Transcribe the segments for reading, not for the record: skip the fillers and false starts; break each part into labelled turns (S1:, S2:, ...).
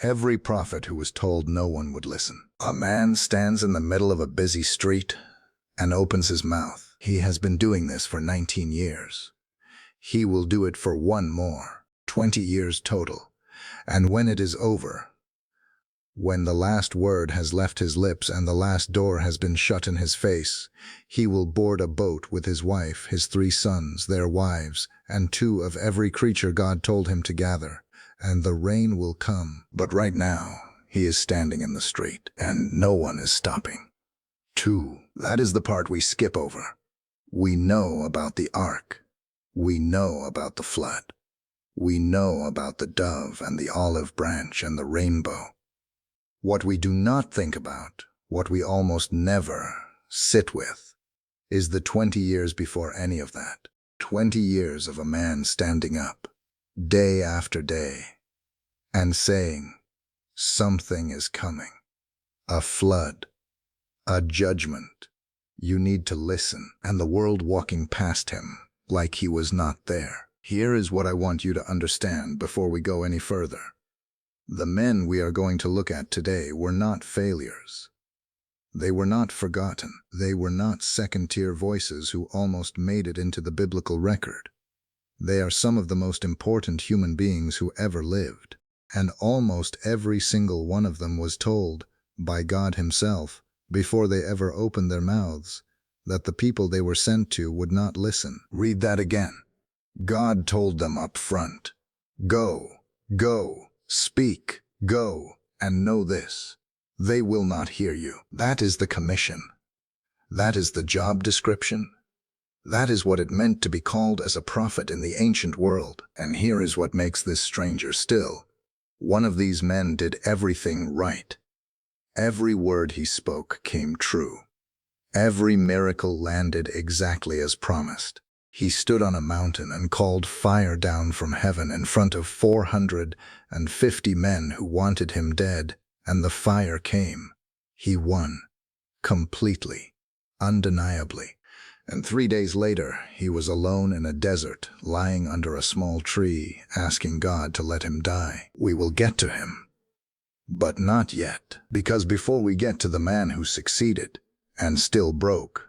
S1: Every prophet who was told no one would listen. A man stands in the middle of a busy street and opens his mouth. He has been doing this for 19 years. He will do it for one more, 20 years total. And when it is over, when the last word has left his lips and the last door has been shut in his face, he will board a boat with his wife, his 3 sons, their wives, and 2 of every creature God told him to gather, and the rain will come. But right now, he is standing in the street, and no one is stopping. 2. That is the part we skip over. We know about the ark. We know about the flood. We know about the dove and the olive branch and the rainbow. What we do not think about, what we almost never sit with, is the 20 years before any of that. 20 years of a man standing up, day after day, and saying, something is coming. A flood, a judgment. You need to listen, and the world walking past him like he was not there. Here is what I want you to understand before we go any further. The men we are going to look at today were not failures. They were not forgotten. They were not second-tier voices who almost made it into the biblical record. They are some of the most important human beings who ever lived, and almost every single one of them was told, by God Himself, before they ever opened their mouths, that the people they were sent to would not listen. Read that again. God told them up front, go, go. Speak, go, and know this. They will not hear you. That is the commission. That is the job description. That is what it meant to be called as a prophet in the ancient world. And here is what makes this stranger still. One of these men did everything right. Every word he spoke came true. Every miracle landed exactly as promised. He stood on a mountain and called fire down from heaven in front of 450 men who wanted him dead, and the fire came. He won. Completely. Undeniably. And 3 days later, he was alone in a desert, lying under a small tree, asking God to let him die. We will get to him. But not yet, because before we get to the man who succeeded, and still broke,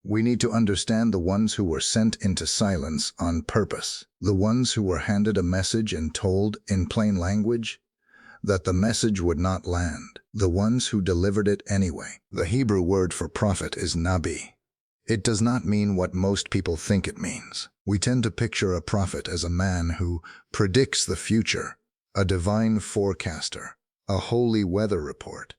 S1: we need to understand the ones who were sent into silence on purpose, the ones who were handed a message and told in plain language that the message would not land, the ones who delivered it anyway. The Hebrew word for prophet is nabi. It does not mean what most people think it means. We tend to picture a prophet as a man who predicts the future, a divine forecaster, a holy weather report.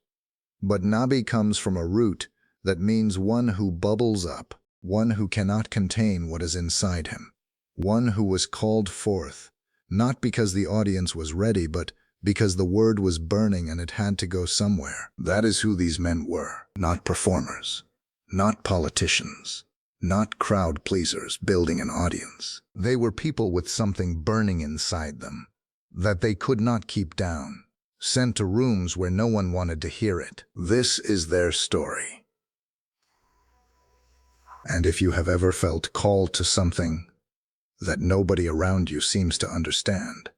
S1: But nabi comes from a root that means one who bubbles up, one who cannot contain what is inside him, one who was called forth, not because the audience was ready, but because the word was burning and it had to go somewhere. That is who these men were, not performers, not politicians, not crowd pleasers building an audience. They were people with something burning inside them that they could not keep down, sent to rooms where no one wanted to hear it. This is their story. And if you have ever felt called to something that nobody around you seems to understand,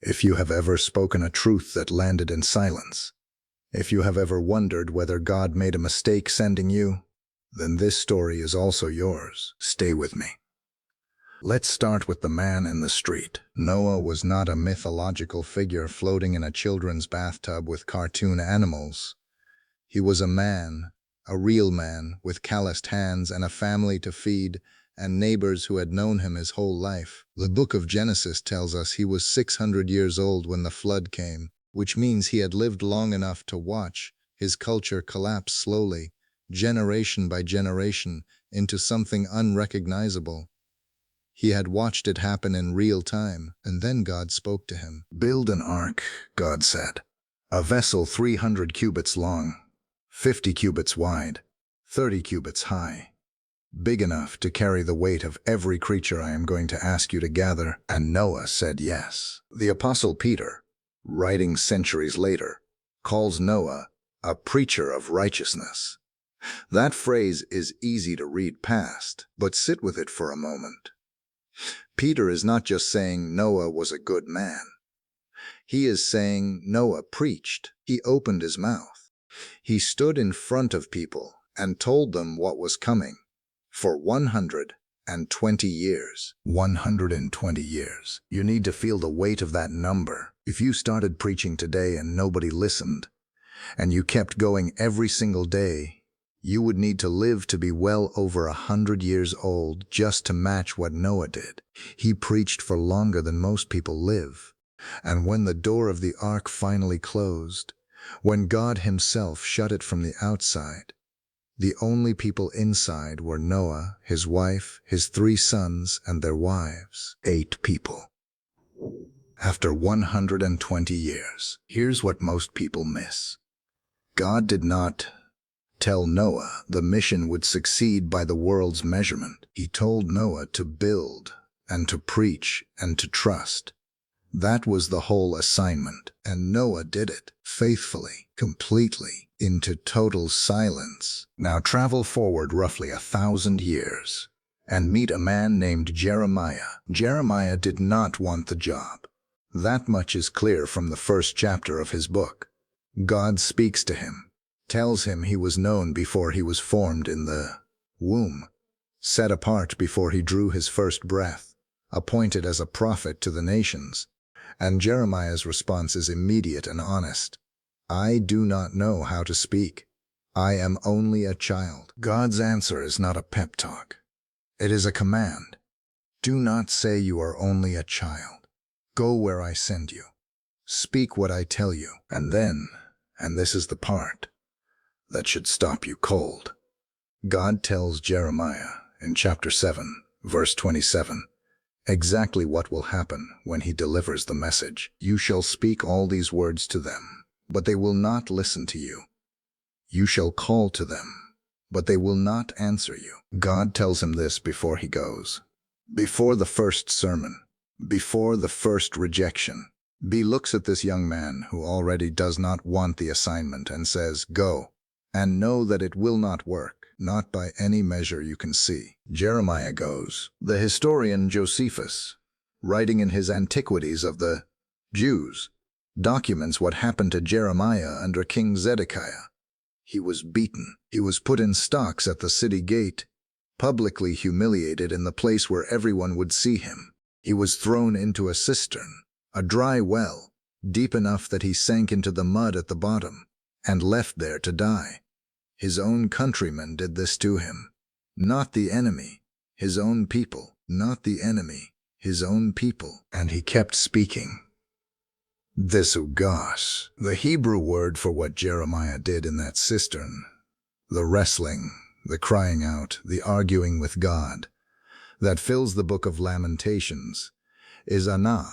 S1: if you have ever spoken a truth that landed in silence, if you have ever wondered whether God made a mistake sending you, then this story is also yours. Stay with me. Let's start with the man in the street. Noah was not a mythological figure floating in a children's bathtub with cartoon animals. He was a man, a real man, with calloused hands and a family to feed, and neighbors who had known him his whole life. The book of Genesis tells us he was 600 years old when the flood came, which means he had lived long enough to watch his culture collapse slowly, generation by generation, into something unrecognizable. He had watched it happen in real time, and then God spoke to him. Build an ark, God said. A vessel 300 cubits long, 50 cubits wide, 30 cubits high, big enough to carry the weight of every creature I am going to ask you to gather. And Noah said yes. The Apostle Peter, writing centuries later, calls Noah a preacher of righteousness. That phrase is easy to read past, but sit with it for a moment. Peter is not just saying Noah was a good man. He is saying Noah preached. He opened his mouth. He stood in front of people and told them what was coming for 120 years. 120 years. You need to feel the weight of that number. If you started preaching today and nobody listened, and you kept going every single day, you would need to live to be well over 100 years old just to match what Noah did. He preached for longer than most people live. And when the door of the ark finally closed, when God himself shut it from the outside, the only people inside were Noah, his wife, his 3 sons, and their wives. 8 people. After 120 years, here's what most people miss. God did not tell Noah the mission would succeed by the world's measurement. He told Noah to build and to preach and to trust. That was the whole assignment, and Noah did it faithfully, completely, into total silence. Now travel forward roughly 1,000 years and meet a man named Jeremiah. Jeremiah did not want the job. That much is clear from the first chapter of his book. God speaks to him, tells him he was known before he was formed in the womb, set apart before he drew his first breath, appointed as a prophet to the nations. And Jeremiah's response is immediate and honest. I do not know how to speak. I am only a child. God's answer is not a pep talk. It is a command. Do not say you are only a child. Go where I send you. Speak what I tell you. And then, and this is the part that should stop you cold, God tells Jeremiah in chapter 7, verse 27, exactly what will happen when he delivers the message. You shall speak all these words to them, but they will not listen to you. You shall call to them, but they will not answer you. God tells him this before he goes. Before the first sermon, before the first rejection, B looks at this young man who already does not want the assignment and says, go, and know that it will not work, not by any measure you can see. Jeremiah goes. The historian Josephus, writing in his Antiquities of the Jews, documents what happened to Jeremiah under King Zedekiah. He was beaten. He was put in stocks at the city gate, publicly humiliated in the place where everyone would see him. He was thrown into a cistern, a dry well, deep enough that he sank into the mud at the bottom, and left there to die. His own countrymen did this to him. Not the enemy, his own people. Not the enemy, his own people. And he kept speaking. This Ugas, the Hebrew word for what Jeremiah did in that cistern, the wrestling, the crying out, the arguing with God, that fills the book of Lamentations, is anah.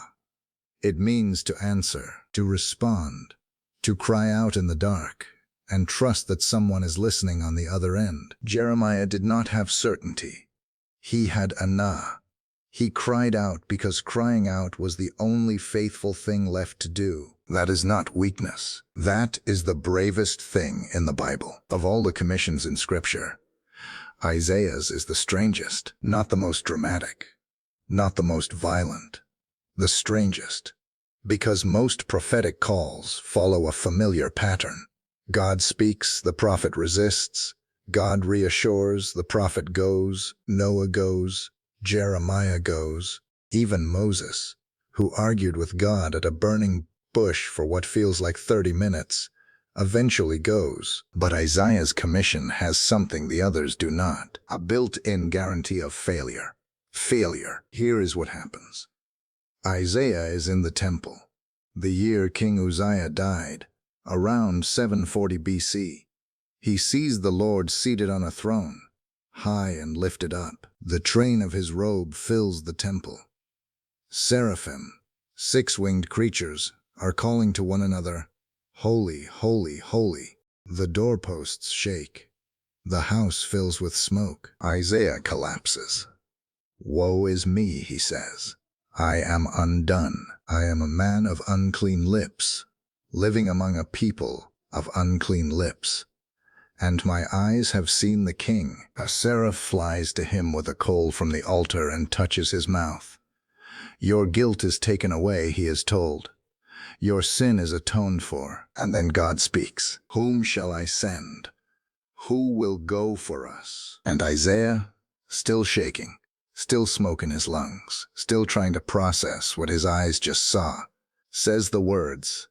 S1: It means to answer, to respond, to cry out in the dark, and trust that someone is listening on the other end. Jeremiah did not have certainty. He had anah. He cried out because crying out was the only faithful thing left to do. That is not weakness. That is the bravest thing in the Bible. Of all the commissions in Scripture, Isaiah's is the strangest, not the most dramatic, not the most violent, the strangest, because most prophetic calls follow a familiar pattern. God speaks, the prophet resists. God reassures, the prophet goes. Noah goes. Jeremiah goes. Even Moses, who argued with God at a burning bush for what feels like 30 minutes, eventually goes. But Isaiah's commission has something the others do not, a built-in guarantee of failure. Failure. Here is what happens. Isaiah is in the temple, the year King Uzziah died, around 740 BC. He sees the Lord seated on a throne, high and lifted up. The train of his robe fills the temple. Seraphim, 6-winged creatures, are calling to one another, Holy, holy, holy. The doorposts shake. The house fills with smoke. Isaiah collapses. Woe is me, he says. I am undone. I am a man of unclean lips, living among a people of unclean lips. And my eyes have seen the King. A seraph flies to him with a coal from the altar and touches his mouth. Your guilt is taken away, he is told. Your sin is atoned for. And then God speaks. Whom shall I send? Who will go for us? And Isaiah, still shaking, still smoke in his lungs, still trying to process what his eyes just saw, says the words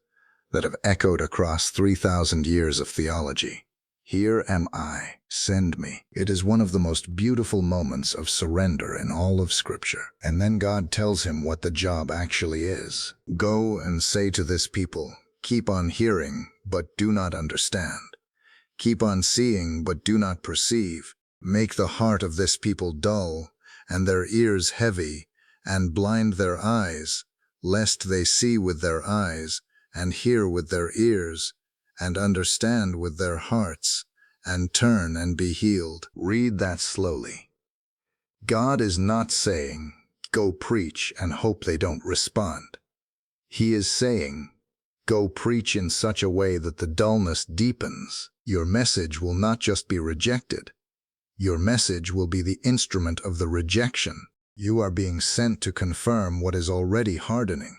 S1: that have echoed across 3,000 years of theology. Here am I, send me. It is one of the most beautiful moments of surrender in all of Scripture. And then God tells him what the job actually is. Go and say to this people, keep on hearing, but do not understand. Keep on seeing, but do not perceive. Make the heart of this people dull, and their ears heavy, and blind their eyes, lest they see with their eyes, and hear with their ears, and understand with their hearts, and turn and be healed. Read that slowly. God is not saying, go preach and hope they don't respond. He is saying, go preach in such a way that the dullness deepens. Your message will not just be rejected. Your message will be the instrument of the rejection. You are being sent to confirm what is already hardening.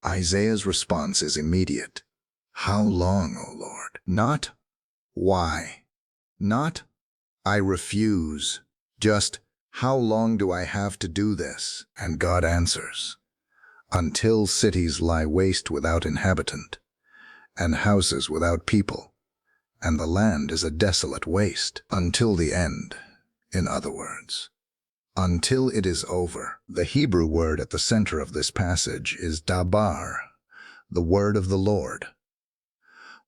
S1: Isaiah's response is immediate. How long, O Lord? Not why. Not I refuse. Just how long do I have to do this? And God answers, until cities lie waste without inhabitant, and houses without people, and the land is a desolate waste. Until the end, in other words. Until it is over. The Hebrew word at the center of this passage is dabar, the word of the Lord.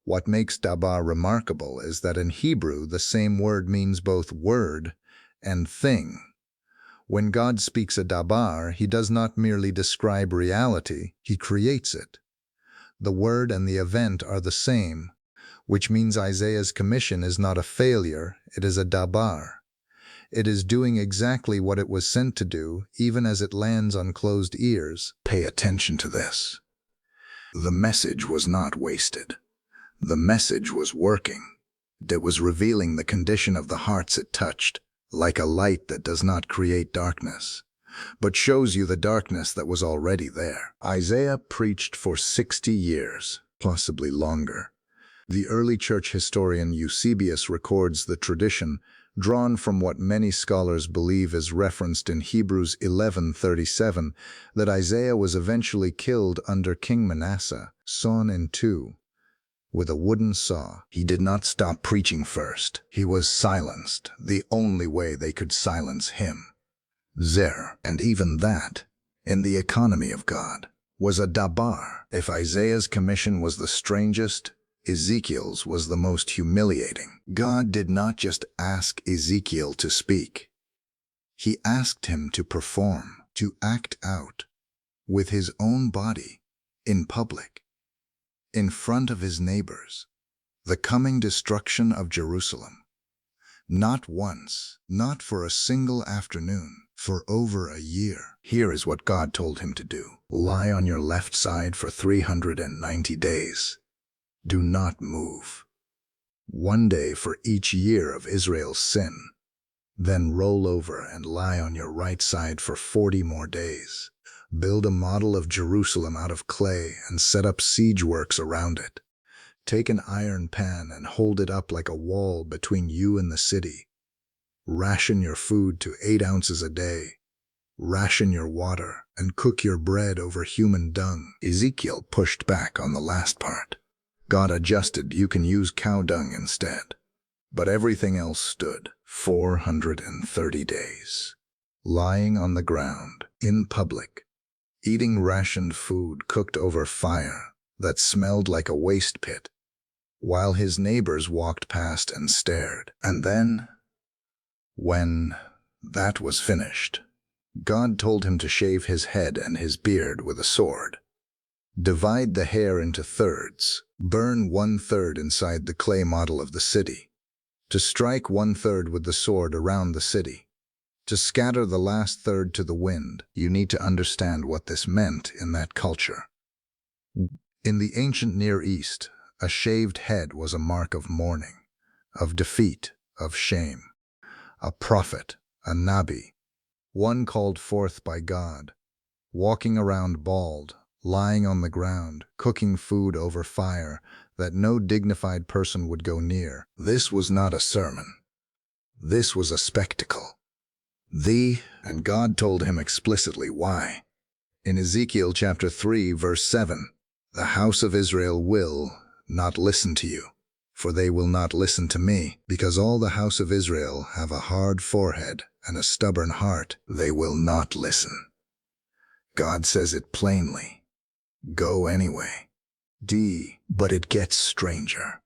S1: What makes dabar remarkable is that in Hebrew the same word means both word and thing. When God speaks a dabar, he does not merely describe reality, he creates it. The word and the event are the same, which means Isaiah's commission is not a failure, it is a dabar. It is doing exactly what it was sent to do, even as it lands on closed ears. Pay attention to this. The message was not wasted. The message was working. It was revealing the condition of the hearts it touched, like a light that does not create darkness, but shows you the darkness that was already there. Isaiah preached for 60 years, possibly longer. The early church historian Eusebius records the tradition, drawn from what many scholars believe is referenced in Hebrews 11:37, that Isaiah was eventually killed under King Manasseh, sawn in two, with a wooden saw. He did not stop preaching first. He was silenced, the only way they could silence him. And even that, in the economy of God, was a dabar. If Isaiah's commission was the strangest, Ezekiel's was the most humiliating. God did not just ask Ezekiel to speak. He asked him to perform, to act out, with his own body, in public, in front of his neighbors, the coming destruction of Jerusalem. Not once, not for a single afternoon, for over a year. Here is what God told him to do. Lie on your left side for 390 days. Do not move. 1 day for each year of Israel's sin. Then roll over and lie on your right side for 40 more days. Build a model of Jerusalem out of clay and set up siege works around it. Take an iron pan and hold it up like a wall between you and the city. Ration your food to 8 ounces a day. Ration your water and cook your bread over human dung. Ezekiel pushed back on the last part. God adjusted, you can use cow dung instead. But everything else stood. 430 days. Lying on the ground, in public, eating rationed food cooked over fire that smelled like a waste pit, while his neighbors walked past and stared. And then, when that was finished, God told him to shave his head and his beard with a sword. Divide the hair into thirds. Burn 1/3 inside the clay model of the city. To strike 1/3 with the sword around the city. To scatter the last third to the wind. You need to understand what this meant in that culture. In the ancient Near East, a shaved head was a mark of mourning, of defeat, of shame. A prophet, a nabi, one called forth by God, walking around bald, lying on the ground, cooking food over fire that no dignified person would go near. This was not a sermon. This was a spectacle. And God told him explicitly why. In Ezekiel chapter 3, verse 7, "The house of Israel will not listen to you, for they will not listen to me, because all the house of Israel have a hard forehead and a stubborn heart. They will not listen." God says it plainly. Go anyway. But it gets stranger.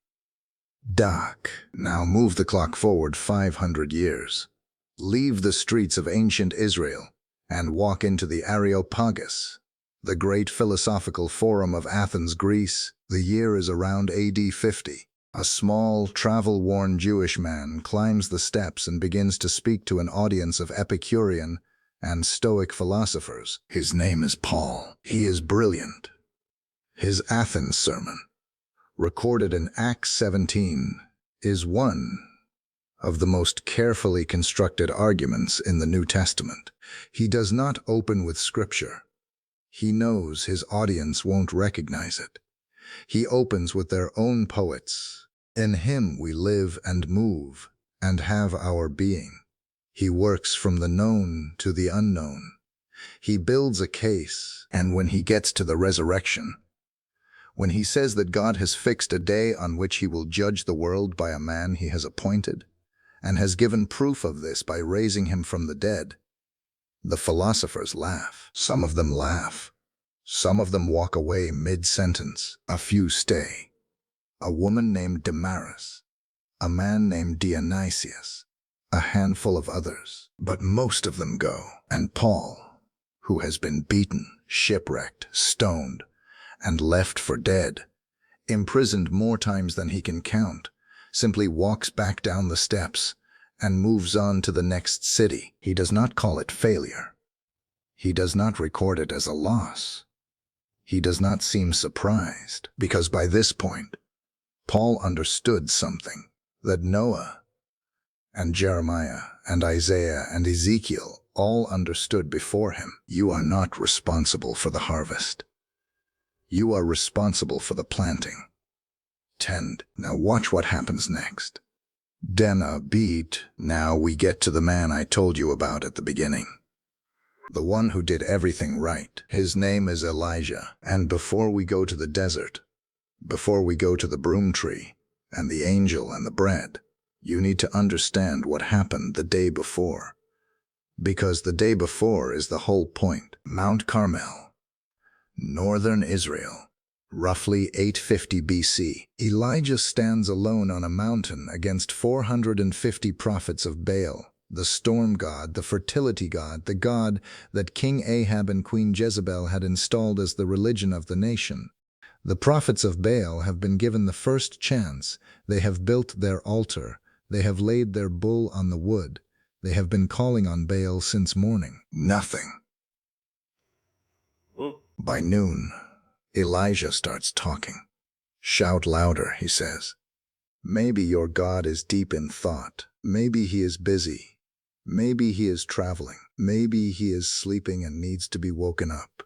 S1: Now move the clock forward 500 years. Leave the streets of ancient Israel and walk into the Areopagus, the great philosophical forum of Athens, Greece. The year is around AD 50. A small, travel-worn Jewish man climbs the steps and begins to speak to an audience of Epicurean and Stoic philosophers. His name is Paul. He is brilliant. His Athens sermon, recorded in Acts 17, is one of the most carefully constructed arguments in the New Testament. He does not open with scripture. He knows his audience won't recognize it. He opens with their own poets. In him we live and move and have our being. He works from the known to the unknown. He builds a case, and when he gets to the resurrection, when he says that God has fixed a day on which he will judge the world by a man he has appointed, and has given proof of this by raising him from the dead, the philosophers laugh. Some of them laugh. Some of them walk away mid-sentence. A few stay. A woman named Damaris, a man named Dionysius, a handful of others. But most of them go. And Paul, who has been beaten, shipwrecked, stoned, and left for dead, imprisoned more times than he can count, simply walks back down the steps and moves on to the next city. He does not call it failure. He does not record it as a loss. He does not seem surprised, because by this point, Paul understood something that Noah and Jeremiah and Isaiah and Ezekiel all understood before him. You are not responsible for the harvest. You are responsible for the planting. Tend. Now watch what happens next. Now we get to the man I told you about at the beginning. The one who did everything right. His name is Elijah. And before we go to the desert, before we go to the broom tree and the angel and the bread, you need to understand what happened the day before. Because the day before is the whole point. Mount Carmel, northern Israel, roughly 850 BC. Elijah stands alone on a mountain against 450 prophets of Baal, the storm god, the fertility god, the god that King Ahab and Queen Jezebel had installed as the religion of the nation. The prophets of Baal have been given the first chance. They have built their altar. They have laid their bull on the wood. They have been calling on Baal since morning. Nothing. By noon, Elijah starts talking. Shout louder, he says. Maybe your God is deep in thought. Maybe he is busy. Maybe he is traveling. Maybe he is sleeping and needs to be woken up.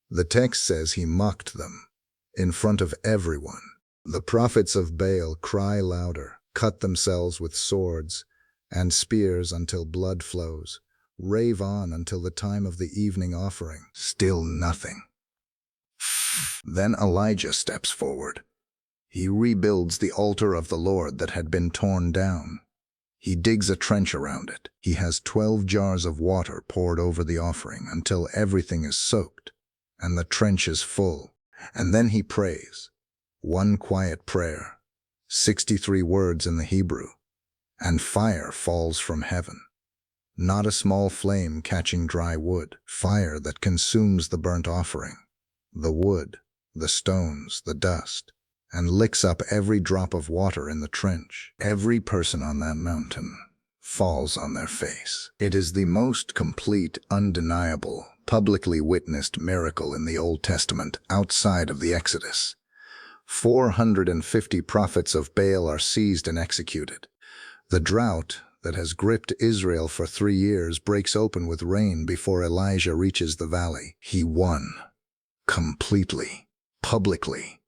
S1: The text says he mocked them in front of everyone. The prophets of Baal cry louder, cut themselves with swords and spears until blood flows, rave on until the time of the evening offering. Still nothing. Then Elijah steps forward. He rebuilds the altar of the Lord that had been torn down. He digs a trench around it. He has 12 jars of water poured over the offering until everything is soaked and the trench is full. And then he prays. One quiet prayer, 63 words in the Hebrew, and fire falls from heaven. Not a small flame catching dry wood, fire that consumes the burnt offering, the wood, the stones, the dust, and licks up every drop of water in the trench. Every person on that mountain falls on their face. It is the most complete, undeniable, publicly witnessed miracle in the Old Testament outside of the Exodus. 450 prophets of Baal are seized and executed. The drought that has gripped Israel for 3 years breaks open with rain before Elijah reaches the valley. He won. completely, publicly,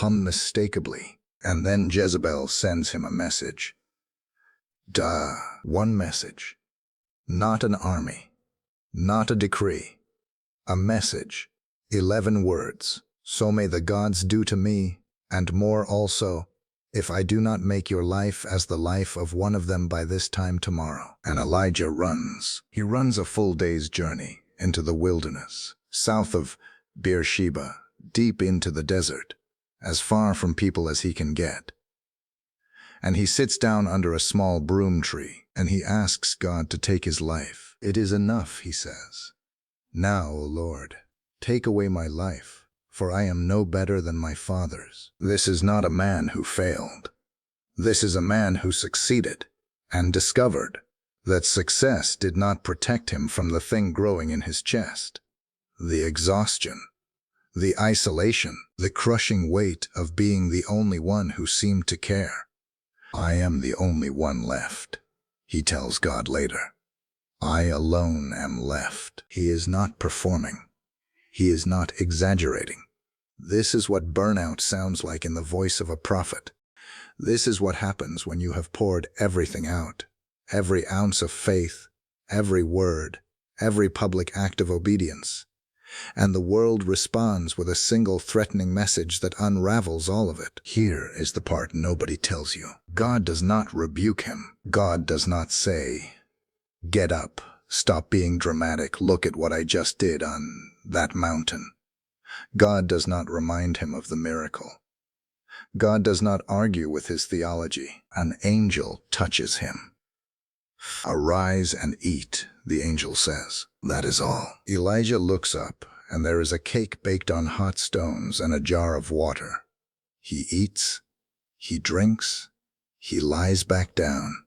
S1: unmistakably. And then Jezebel sends him a message. One message. Not an army. Not a decree. A message. 11 words. So may the gods do to me, and more also, if I do not make your life as the life of one of them by this time tomorrow. And Elijah runs. He runs a full day's journey into the wilderness, south of Beersheba, deep into the desert, as far from people as he can get. And he sits down under a small broom tree, and he asks God to take his life. It is enough, he says. Now, O Lord, take away my life, for I am no better than my fathers. This is not a man who failed. This is a man who succeeded and discovered that success did not protect him from the thing growing in his chest. The exhaustion, the isolation, the crushing weight of being the only one who seemed to care. I am the only one left, he tells God later. I alone am left. He is not performing. He is not exaggerating. This is what burnout sounds like in the voice of a prophet. This is what happens when you have poured everything out, every ounce of faith, every word, every public act of obedience. And the world responds with a single threatening message that unravels all of it. Here is the part nobody tells you. God does not rebuke him. God does not say, "Get up, stop being dramatic, look at what I just did on that mountain." God does not remind him of the miracle. God does not argue with his theology. An angel touches him. "Arise and eat," the angel says. That is all. Elijah looks up, and there is a cake baked on hot stones and a jar of water. He eats, he drinks, he lies back down.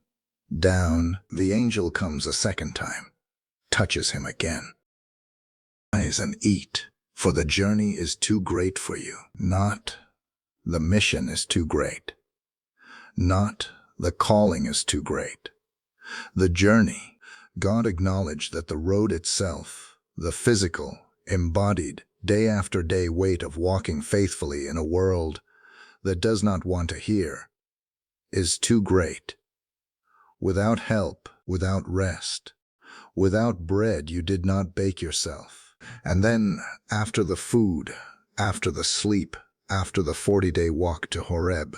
S1: The angel comes a second time, touches him again. "Rise and eat, for the journey is too great for you." Not, the mission is too great. Not, the calling is too great. The journey. God acknowledged that the road itself, the physical, embodied, day after day weight of walking faithfully in a world that does not want to hear, is too great. Without help, without rest, without bread you did not bake yourself. And then, after the food, after the sleep, after the 40-day walk to Horeb,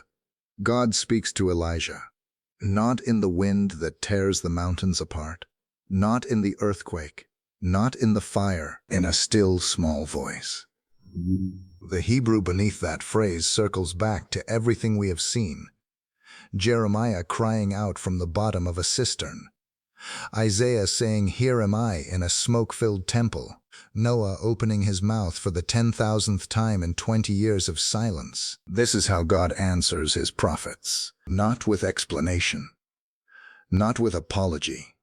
S1: God speaks to Elijah, not in the wind that tears the mountains apart, not in the earthquake, not in the fire, in a still small voice. The Hebrew beneath that phrase circles back to everything we have seen. Jeremiah crying out from the bottom of a cistern. Isaiah saying, "Here am I," in a smoke-filled temple. Noah opening his mouth for the 10,000th time in 20 years of silence. This is how God answers his prophets. Not with explanation. Not with apology.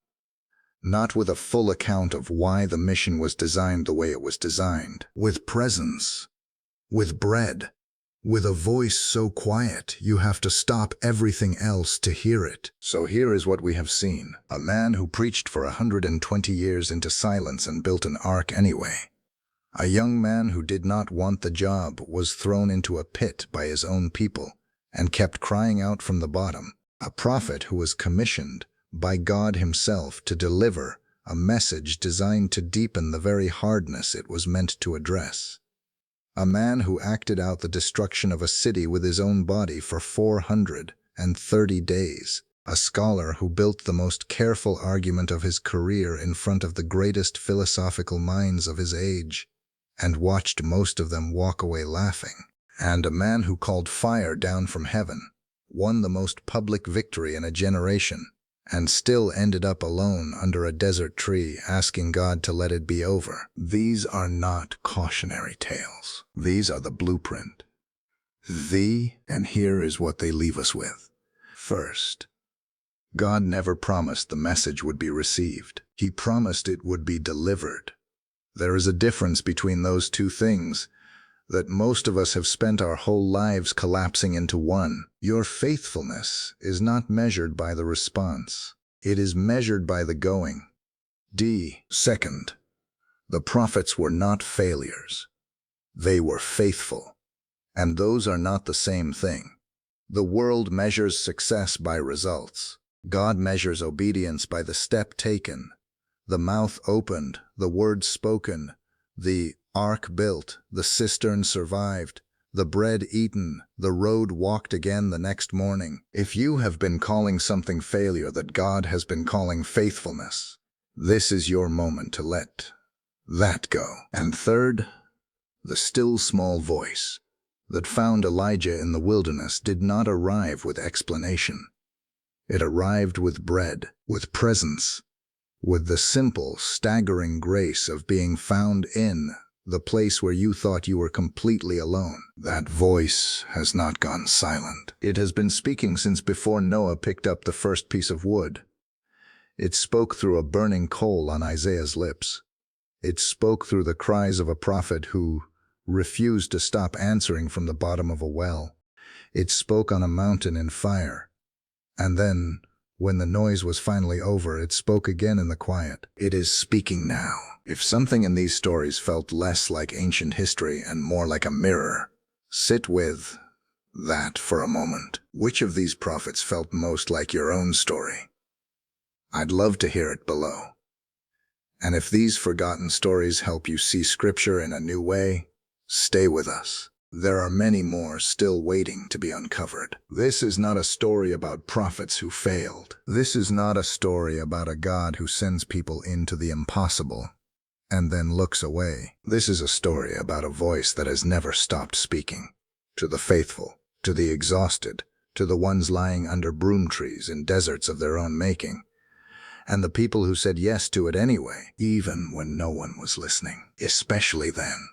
S1: Not with a full account of why the mission was designed the way it was designed. With presence. With bread. With a voice so quiet you have to stop everything else to hear it. So here is what we have seen. A man who preached for 120 years into silence and built an ark anyway. A young man who did not want the job was thrown into a pit by his own people and kept crying out from the bottom. A prophet who was commissioned by God himself to deliver a message designed to deepen the very hardness it was meant to address. A man who acted out the destruction of a city with his own body for 430 days. A scholar who built the most careful argument of his career in front of the greatest philosophical minds of his age, and watched most of them walk away laughing. And a man who called fire down from heaven, won the most public victory in a generation, and still ended up alone under a desert tree asking God to let it be over. These are not cautionary tales. These are the blueprint. And here is what they leave us with. First, God never promised the message would be received. He promised it would be delivered. There is a difference between those two things that most of us have spent our whole lives collapsing into one. Your faithfulness is not measured by the response. It is measured by the going. Second, The prophets were not failures. They were faithful. And those are not the same thing. The world measures success by results. God measures obedience by the step taken, the mouth opened, the word spoken, the ark built, the cistern survived, the bread eaten, the road walked again the next morning. If you have been calling something failure that God has been calling faithfulness, this is your moment to let that go. And third, the still small voice that found Elijah in the wilderness did not arrive with explanation. It arrived with bread, with presence, with the simple, staggering grace of being found in the place where you thought you were completely alone. That voice has not gone silent. It has been speaking since before Noah picked up the first piece of wood. It spoke through a burning coal on Isaiah's lips. It spoke through the cries of a prophet who refused to stop answering from the bottom of a well. It spoke on a mountain in fire. And then, when the noise was finally over, it spoke again in the quiet. It is speaking now. If something in these stories felt less like ancient history and more like a mirror, sit with that for a moment. Which of these prophets felt most like your own story? I'd love to hear it below. And if these forgotten stories help you see Scripture in a new way, stay with us. There are many more still waiting to be uncovered. This is not a story about prophets who failed. This is not a story about a God who sends people into the impossible and then looks away. This is a story about a voice that has never stopped speaking. To the faithful, to the exhausted, to the ones lying under broom trees in deserts of their own making, and the people who said yes to it anyway, even when no one was listening. Especially then.